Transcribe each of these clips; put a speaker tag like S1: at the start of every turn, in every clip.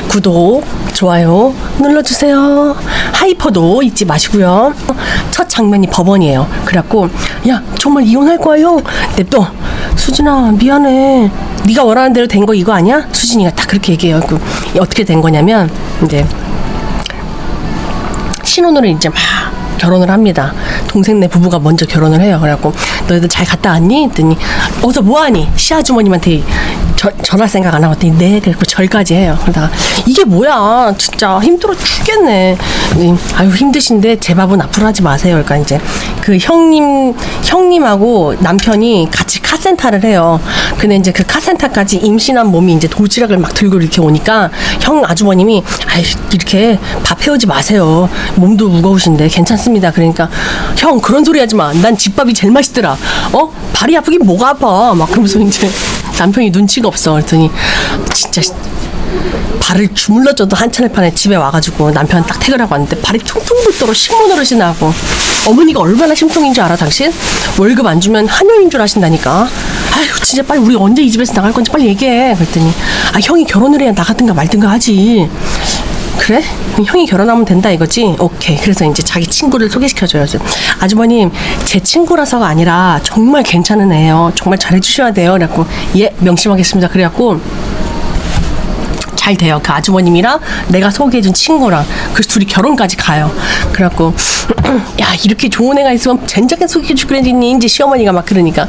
S1: 구독, 좋아요 눌러주세요. 하이퍼도 잊지 마시고요. 첫 장면이 법원이에요. 그래갖고 야 정말 이혼할 거예요. 냅둬. 수진아 미안해. 네가 원하는 대로 된 거 이거 아니야? 수진이가 딱 그렇게 얘기해요. 어떻게 된 거냐면 이제 신혼으로 이제 막 결혼을 합니다. 동생네 부부가 먼저 결혼을 해요. 그래갖고 너희들 잘 갔다 왔니? 했더니 어서 뭐하니? 시아주머님한테 전할 생각 안 하고 했더니 네. 그래갖고 절까지 해요. 그러다가 이게 뭐야 진짜 힘들어 죽겠네. 아유 힘드신데 제 밥은 앞으로 하지 마세요. 그러니까 이제 그 형님하고 남편이 같이 카센터를 해요. 근데 이제 그 카센터까지 임신한 몸이 이제 도시락을 막 들고 이렇게 오니까 형 아주버님이 아이 이렇게 밥 해오지 마세요. 몸도 무거우신데 괜찮습니다. 그러니까 형 그런 소리 하지 마. 난 집밥이 제일 맛있더라. 발이 아프긴 뭐가 아파. 막 그러면서 이제 남편이 눈치가 없어. 그랬더니 진짜 발을 주물러줘도 한참을 판에 집에 와가지고 남편 딱 퇴근하고 왔는데 발이 퉁퉁 붓도록 식모노릇이 나고 어머니가 얼마나 심통인 줄 알아 당신? 월급 안 주면 한여인 줄 아신다니까. 아휴 진짜 빨리 우리 언제 이 집에서 나갈 건지 빨리 얘기해. 그랬더니 형이 결혼을 해야 나가든가 말든가 하지. 그래? 형이 결혼하면 된다 이거지? 오케이. 그래서 이제 자기 친구를 소개시켜줘요. 아주버님 제 친구라서가 아니라 정말 괜찮은 애예요. 정말 잘해주셔야 돼요. 그래갖고 예 명심하겠습니다. 그래갖고 잘 돼요. 그 아주머님이랑 내가 소개해준 친구랑 그래서 둘이 결혼까지 가요. 그래갖고 야 이렇게 좋은 애가 있으면 젠장에 소개해줄 그랬니? 이제 시어머니가 막 그러니까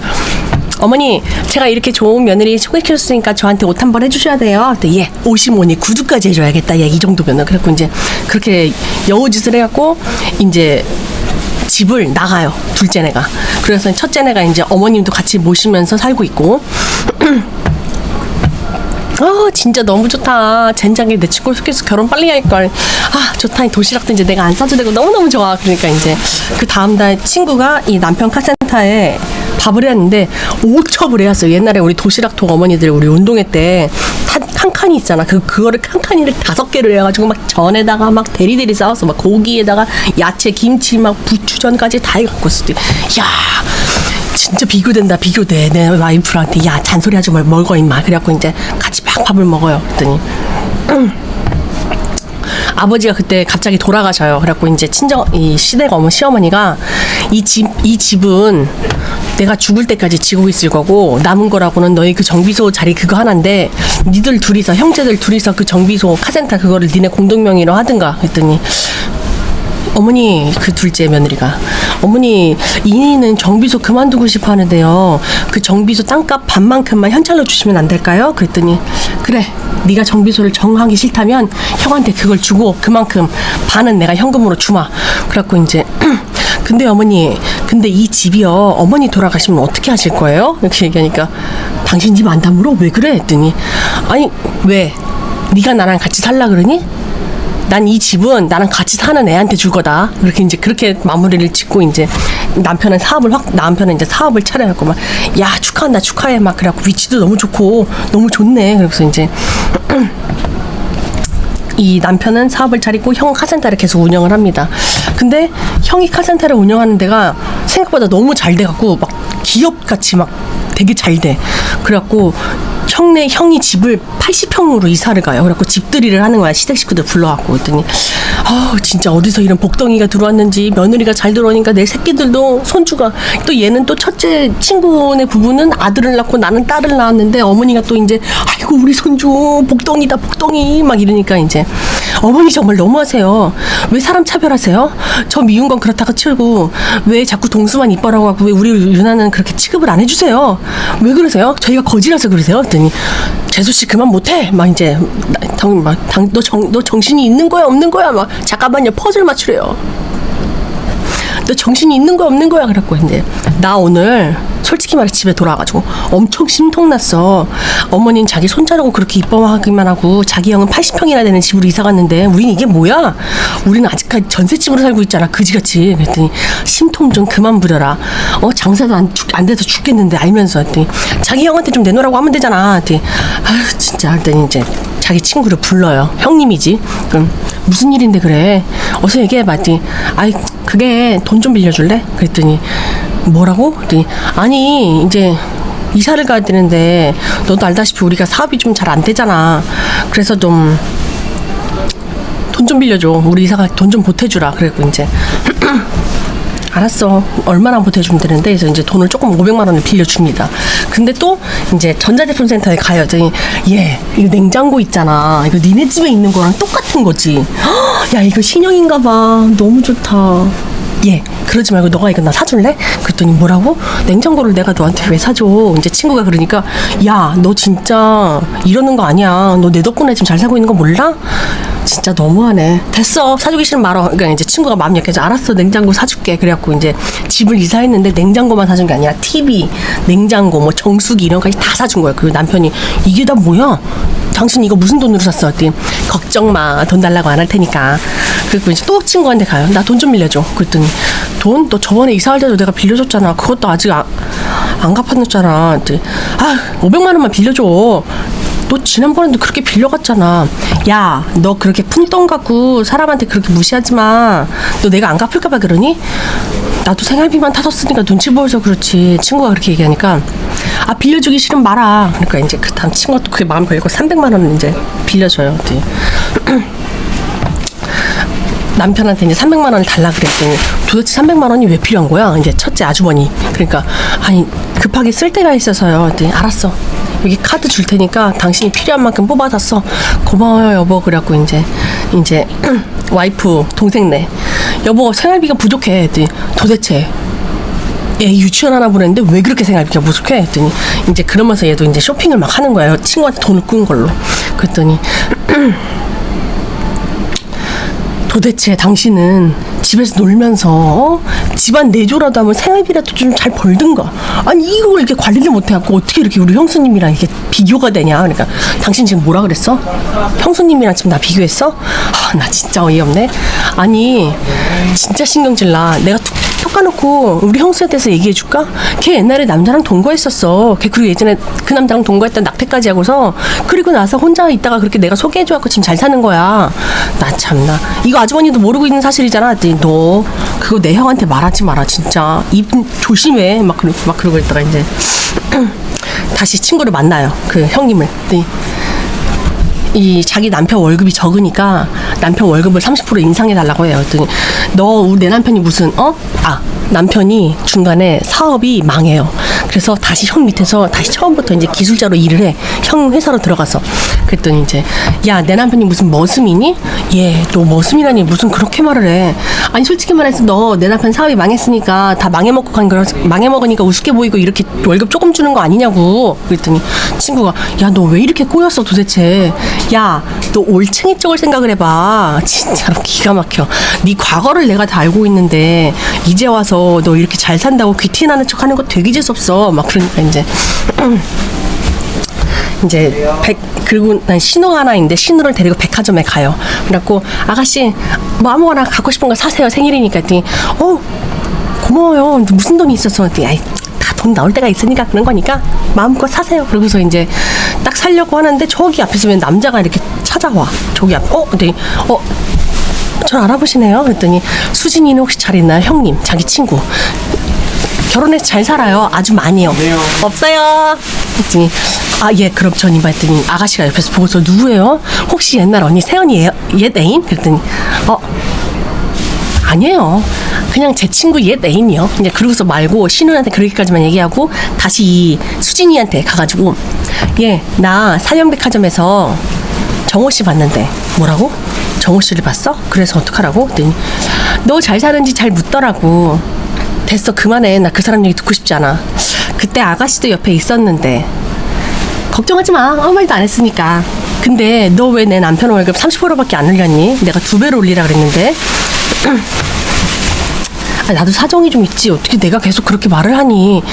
S1: 어머니 제가 이렇게 좋은 며느리 소개시켜줬으니까 저한테 옷 한 번 해주셔야 돼요. 예 55니 구두까지 해줘야겠다. 예 이 정도면은. 그래갖고 이제 그렇게 여우짓을 해갖고 이제 집을 나가요. 둘째 내가. 그래서 첫째 내가 이제 어머님도 같이 모시면서 살고 있고 진짜 너무 좋다. 젠장에 내 친구 소개해서 결혼 빨리 할걸. 좋다. 도시락도 이제 내가 안 싸도 되고 너무너무 좋아. 그러니까 이제 그 다음날 친구가 이 남편 카센터에 밥을 했는데 5첩을 해왔어요. 옛날에 우리 도시락통 어머니들 우리 운동회 때 한 칸이 있잖아. 그거를 칸칸이를 5개를 해가지고 막 전에다가 막 대리대리 싸웠어. 막 고기에다가 야채, 김치, 막 부추전까지 다 해갖고 있어. 야 진짜 비교된다. 비교돼. 내 와이프한테 야 잔소리하지 말 먹어 임마. 그래갖고 이제 같이 막 밥을 먹어요. 그랬더니 아버지가 그때 갑자기 돌아가셔요. 그래갖고 이제 이 시댁 시어머니가 이 집은 내가 죽을 때까지 지고 있을 거고 남은 거라고는 너희 그 정비소 자리 그거 하나인데 니들 둘이서 형제들 둘이서 그 정비소 카센터 그거를 니네 공동명의로 하든가. 했더니 어머니 그 둘째 며느리가 어머니 이니는 정비소 그만두고 싶어 하는데요. 그 정비소 땅값 반만큼만 현찰로 주시면 안 될까요? 그랬더니 그래 네가 정비소를 정하기 싫다면 형한테 그걸 주고 그만큼 반은 내가 현금으로 주마. 그래갖고 이제 근데 어머니 근데 이 집이요 어머니 돌아가시면 어떻게 하실 거예요? 이렇게 얘기하니까 당신 집 안 다물어? 왜 그래? 했더니 아니 왜? 네가 나랑 같이 살라 그러니? 난 이 집은 나랑 같이 사는 애한테 줄 거다. 그렇게 마무리를 짓고 이제 남편은 이제 사업을 차려갖고 막 야 축하한다 축하해 막 그래갖고 위치도 너무 좋고 너무 좋네. 그래서 이제 이 남편은 사업을 차리고 형 카센터를 계속 운영을 합니다. 근데 형이 카센터를 운영하는 데가 생각보다 너무 잘 돼갖고 막 기업같이 막 되게 잘 돼. 그래갖고 형이 집을 80평으로 이사를 가요. 그래갖고 집들이를 하는 거야. 시댁 식구들 불러갖고. 그랬더니 진짜 어디서 이런 복덩이가 들어왔는지 며느리가 잘 들어오니까 내 새끼들도 손주가 또 얘는 또 첫째 친구네 부부는 아들을 낳고 나는 딸을 낳았는데 어머니가 또 이제 아이고 우리 손주 복덩이다 복덩이 막 이러니까 이제 어머니 정말 너무하세요. 왜 사람 차별하세요? 저 미운 건 그렇다고 치고 왜 자꾸 동수만 이뻐라고 하고 왜 우리 유나는 그렇게 취급을 안 해주세요? 왜 그러세요? 저희가 거지라서 그러세요? 그랬더니 재수씨 그만 못해 막 이제 너 정신이 있는 거야 없는 거야 막 잠깐만요 퍼즐 맞추래요. 너 정신이 있는 거야 없는 거야. 그래갖고 이제 나 오늘 솔직히 말해 집에 돌아와가지고 엄청 심통났어. 어머니는 자기 손자라고 그렇게 이뻐하기만 하고 자기 형은 80평이나 되는 집으로 이사 갔는데 우린 이게 뭐야? 우리는 아직까지 전셋집으로 살고 있잖아 그지같이. 그랬더니 심통 좀 그만 부려라. 장사도 안 돼서 죽겠는데 알면서. 했더니 자기 형한테 좀 내놓으라고 하면 되잖아. 했더니 아유 진짜. 했더니 이제 자기 친구를 불러요. 형님이지. 그럼 무슨 일인데 그래? 어서 얘기해봐. 했더니 아이 그게 돈 좀 빌려줄래? 그랬더니 뭐라고? 그랬더니 아니 이제 이사를 가야 되는데 너도 알다시피 우리가 사업이 좀 잘 안 되잖아. 그래서 좀 돈 좀 빌려줘. 우리 이사가 돈 좀 보태주라. 그래고 이제 알았어. 얼마나 보태주면 되는데. 그래서 이제 돈을 조금 500만 원을 빌려줍니다. 근데 또 이제 전자제품 센터에 가요. 얘 이거 냉장고 있잖아. 이거 니네 집에 있는 거랑 똑같은 거지. 야 이거 신형인가 봐. 너무 좋다. 예, 그러지 말고 너가 이거 나 사줄래? 그랬더니 뭐라고? 냉장고를 내가 너한테 왜 사줘? 이제 친구가 그러니까 야, 너 진짜 이러는 거 아니야. 너 내 덕분에 지금 잘 살고 있는 거 몰라? 진짜 너무하네. 됐어, 사주기 싫으면 말어. 그러니까 이제 친구가 마음이 약해서 알았어, 냉장고 사줄게. 그래갖고 이제 집을 이사했는데 냉장고만 사준 게 아니라 TV, 냉장고, 뭐 정수기 이런 거까지 다 사준 거예요. 그 남편이 이게 다 뭐야? 당신 이거 무슨 돈으로 샀어? 했더니 걱정 마, 돈 달라고 안 할 테니까. 그리고 이제 또 친구한테 가요. 나 돈 좀 빌려줘. 그랬더니 돈? 너 저번에 이사할 때도 내가 빌려줬잖아. 그것도 아직 안 갚아줬잖아. 그랬더니 500만 원만 빌려줘. 너 지난번에도 그렇게 빌려갔잖아. 야, 너 그렇게 푼돈 갖고 사람한테 그렇게 무시하지 마. 너 내가 안 갚을까봐 그러니? 나도 생활비만 타뒀으니까 눈치 보여서 그렇지. 친구가 그렇게 얘기하니까 빌려주기 싫으면 말아. 그러니까 이제 그 다음 친구가 또 그게 마음 걸리고 300만 원을 이제 빌려줘요. 남편한테 이제 300만 원을 달라 그랬더니 도대체 300만 원이 왜 필요한 거야? 이제 첫째 아주머니. 그러니까 아니 급하게 쓸 데가 있어서요. 그랬더니 알았어. 여기 카드 줄 테니까 당신이 필요한 만큼 뽑아서 써. 고마워요 여보. 그래갖고 이제 와이프 동생네. 여보 생활비가 부족해. 했더니 도대체 얘 유치원 하나 보냈는데 왜 그렇게 생활비가 부족해? 했더니 이제 그러면서 얘도 이제 쇼핑을 막 하는 거예요. 친구한테 돈을 꾼 걸로. 그랬더니 도대체 당신은 집에서 놀면서 집안 내조라도 하면 생활비라도 좀 잘 벌든가. 아니 이걸 이렇게 관리를 못해갖고 어떻게 이렇게 우리 형수님이랑 이게 비교가 되냐. 그러니까 당신 지금 뭐라 그랬어? 형수님이랑 지금 나 비교했어? 나 진짜 어이없네. 아니 진짜 신경질 나. 내가 톡 까놓고 우리 형수에 대해서 얘기해줄까? 걔 옛날에 남자랑 동거했었어. 걔 그리고 예전에 그 남자랑 동거했던 낙태까지 하고서 그리고 나서 혼자 있다가 그렇게 내가 소개해줘갖고 지금 잘 사는 거야. 나 참나. 이거 아주머니도 모르고 있는 사실이잖아. 너 그거 내 형한테 말하지 마라. 진짜 입 조심해. 막 그러고 있다가 이제 다시 친구를 만나요. 그 형님을. 이 자기 남편 월급이 적으니까 남편 월급을 30% 인상해달라고 해요. 그랬더니 너 내 남편이 무슨 남편이 중간에 사업이 망해요. 그래서 다시 형 밑에서 다시 처음부터 이제 기술자로 일을 해. 형 회사로 들어가서. 그랬더니 이제 야, 내 남편이 무슨 머슴이니? 예, 너 머슴이라니 무슨 그렇게 말을 해. 아니 솔직히 말해서 너 내 남편 사업이 망했으니까 다 망해먹으니까 우습게 보이고 이렇게 월급 조금 주는 거 아니냐고. 그랬더니 친구가 야, 너 왜 이렇게 꼬였어 도대체. 야, 너 올챙이 쪽을 생각을 해봐. 진짜로 기가 막혀. 네 과거를 내가 다 알고 있는데 이제 와서 너 이렇게 잘 산다고 귀티나는 척 하는 거 되게 재수없어. 막 그러니까 이제 그리고 난 신호가 하나 있는데 신호를 데리고 백화점에 가요. 그래갖고 아가씨 뭐 아무거나 갖고 싶은 거 사세요. 생일이니까. 했더니 고마워요. 무슨 돈이 있었어? 했더니 다 돈 나올 때가 있으니까 그런 거니까 마음껏 사세요. 그러고서 이제 딱 사려고 하는데 저기 앞에서 왜 남자가 이렇게 찾아와. 저기 앞. 근데 전 알아보시네요. 그랬더니 수진이는 혹시 잘 있나요? 형님, 자기 친구. 결혼해서 잘 살아요. 아주 많이요. 없어요. 했더니 예, 그럼 전 이만. 했더니 아가씨가 옆에서 보고서 누구예요? 혹시 옛날 언니 세연이에요? 옛 애인? 그랬더니 아니에요. 그냥 제 친구 옛 애인이요. 이제 그러고서 말고 신우한테 그렇게까지만 얘기하고 다시 이 수진이한테 가가지고 나 사령백화점에서 정호 씨 봤는데. 뭐라고? 정호 씨를 봤어? 그래서 어떡하라고? 그랬더니 너 잘 사는지 잘 묻더라고. 됐어, 그만해. 나 그 사람 얘기 듣고 싶지 않아. 그때 아가씨도 옆에 있었는데 걱정하지 마. 아무 말도 안 했으니까. 근데 너 왜 내 남편 월급 30%밖에 안 올렸니? 내가 2배로 올리라 그랬는데. 나도 사정이 좀 있지. 어떻게 내가 계속 그렇게 말을 하니.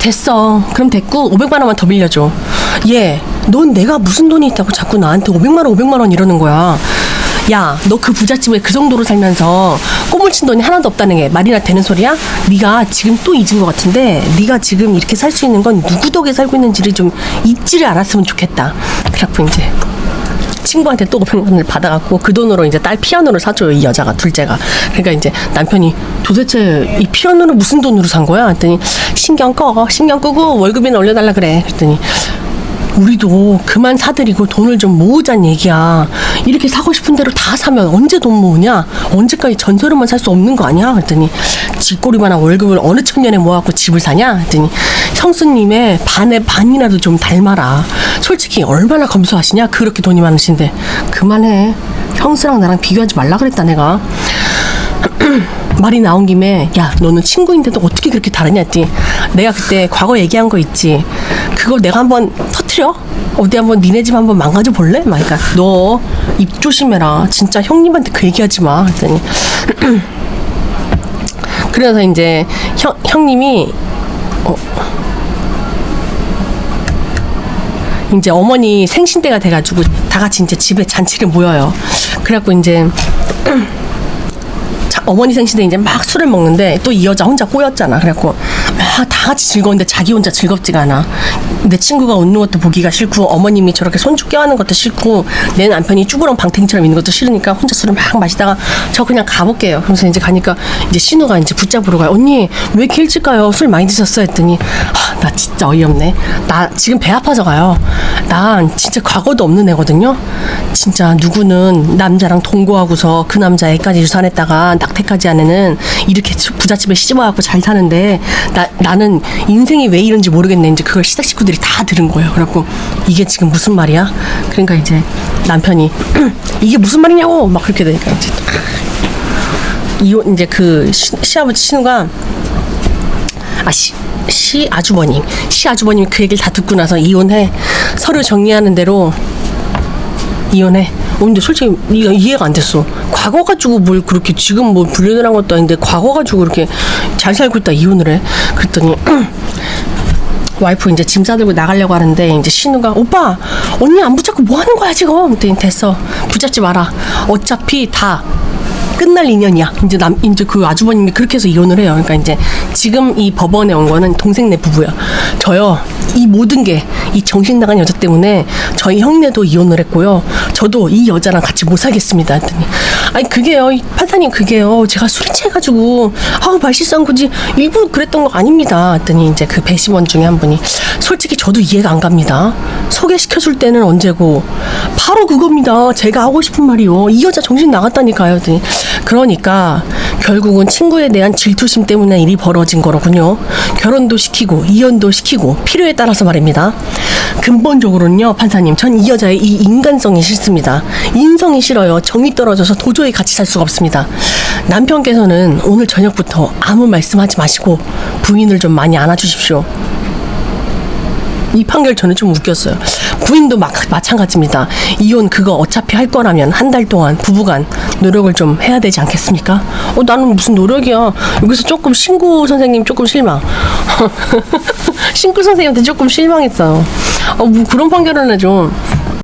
S1: 됐어. 그럼 됐고 500만 원만 더 빌려줘. 넌 내가 무슨 돈이 있다고 자꾸 나한테 500만 원 이러는 거야. 야, 너 그 부잣집에 그 정도로 살면서 꼬물 친 돈이 하나도 없다는 게 말이나 되는 소리야? 네가 지금 또 잊은 것 같은데 네가 지금 이렇게 살 수 있는 건 누구 덕에 살고 있는지를 좀 잊지를 않았으면 좋겠다. 그래갖고 이제 친구한테 또 500만 원을 받아갖고 그 돈으로 이제 딸 피아노를 사줘요. 이 여자가, 둘째가. 그러니까 이제 남편이 도대체 이 피아노를 무슨 돈으로 산 거야? 했더니 신경 끄고 월급이나 올려달라 그래. 그랬더니 우리도 그만 사들이고 돈을 좀 모으자는 얘기야. 이렇게 사고 싶은 대로 다 사면 언제 돈 모으냐? 언제까지 전세로만 살 수 없는 거 아니야? 그랬더니 쥐꼬리만한 월급을 어느 청년에 모아갖고 집을 사냐? 그랬더니 형수님의 반의 반이라도 좀 닮아라. 솔직히 얼마나 검소하시냐? 그렇게 돈이 많으신데. 그만해. 형수랑 나랑 비교하지 말라 그랬다 내가. 말이 나온 김에 야 너는 친구인데도 어떻게 그렇게 다르냐 했더니 내가 그때 과거 얘기한 거 있지. 그걸 내가 한번 터트려? 어디 한번 니네 집 한번 망가져 볼래? 막 그러니까 너 입 조심해라. 진짜 형님한테 그 얘기하지 마. 했더니 그래서 이제 형님이 이제 어머니 생신때가 돼가지고 다 같이 이제 집에 잔치를 모여요. 그래갖고 이제 어머니 생신에 이제 막 술을 먹는데 또 이 여자 혼자 꼬였잖아. 그래갖고 막 다 같이 즐거운데 자기 혼자 즐겁지가 않아. 내 친구가 웃는 것도 보기가 싫고 어머님이 저렇게 손주 껴안는 것도 싫고 내 남편이 쭈그렁 방탱이처럼 있는 것도 싫으니까 혼자 술을 막 마시다가 저 그냥 가볼게요. 그러면서 이제 가니까 이제 신우가 이제 붙잡으러 가요. 언니 왜 이렇게 일찍 가요? 술 많이 드셨어? 했더니 나 진짜 어이없네. 나 지금 배 아파서 가요. 난 진짜 과거도 없는 애거든요. 진짜 누구는 남자랑 동거하고서 그 남자 애까지 유산했다가 낙태까지 한 애는 이렇게 부잣집에 시집와갖고 잘 사는데 나는 인생이 왜 이런지 모르겠네. 이제 그걸 시댁 식구들이 다 들은 거예요. 그래갖고 이게 지금 무슨 말이야? 그러니까 이제 남편이 이게 무슨 말이냐고 막 그렇게 되니까 이제 이제 그 시아버지 신우가 시아주버님이 그 얘기를 다 듣고 나서 이혼해. 서류 정리하는 대로 이혼해. 근데 솔직히 이해가 안 됐어. 과거 가지고 뭘 그렇게 지금 뭐 불륜을 한 것도 아닌데 과거 가지고 그렇게 잘 살고 있다 이혼을 해. 그랬더니 와이프 이제 짐 싸들고 나가려고 하는데 이제 신우가 오빠 언니 안 붙잡고 뭐 하는 거야 지금? 그랬더니 됐어 붙잡지 마라. 어차피 다 끝날 인연이야. 이제 그 아주버님이 그렇게 해서 이혼을 해요. 그러니까 이제 지금 이 법원에 온 거는 동생네 부부야. 저요 이 모든 게 이 정신 나간 여자 때문에 저희 형네도 이혼을 했고요. 저도 이 여자랑 같이 못 살겠습니다. 했더니 아니 그게요 판사님 그게요 제가 술이 취해가지고 말 실수한 거지 일부러 그랬던 거 아닙니다. 했더니 이제 그 배심원 중에 한 분이 솔직히 저도 이해가 안 갑니다. 소개시켜줄 때는 언제고 바로 그겁니다. 제가 하고 싶은 말이요. 이 여자 정신 나갔다니까요. 했더니 그러니까 결국은 친구에 대한 질투심 때문에 일이 벌어진 거로군요. 결혼도 시키고 이혼도 시키고 필요에 따라서 말입니다. 근본적으로는요 판사님 전 이 여자의 이 인간성이 싫습니다. 인성이 싫어요. 정이 떨어져서 도저히 같이 살 수가 없습니다. 남편께서는 오늘 저녁부터 아무 말씀하지 마시고 부인을 좀 많이 안아주십시오. 이 판결 저는 좀 웃겼어요. 부인도 마찬가지입니다. 이혼 그거 어차피 할 거라면 한 달 동안 부부간 노력을 좀 해야 되지 않겠습니까? 나는 무슨 노력이야. 여기서 조금 신구 선생님 조금 실망. 신구 선생님한테 조금 실망했어요. 뭐 그런 판결을 내줘.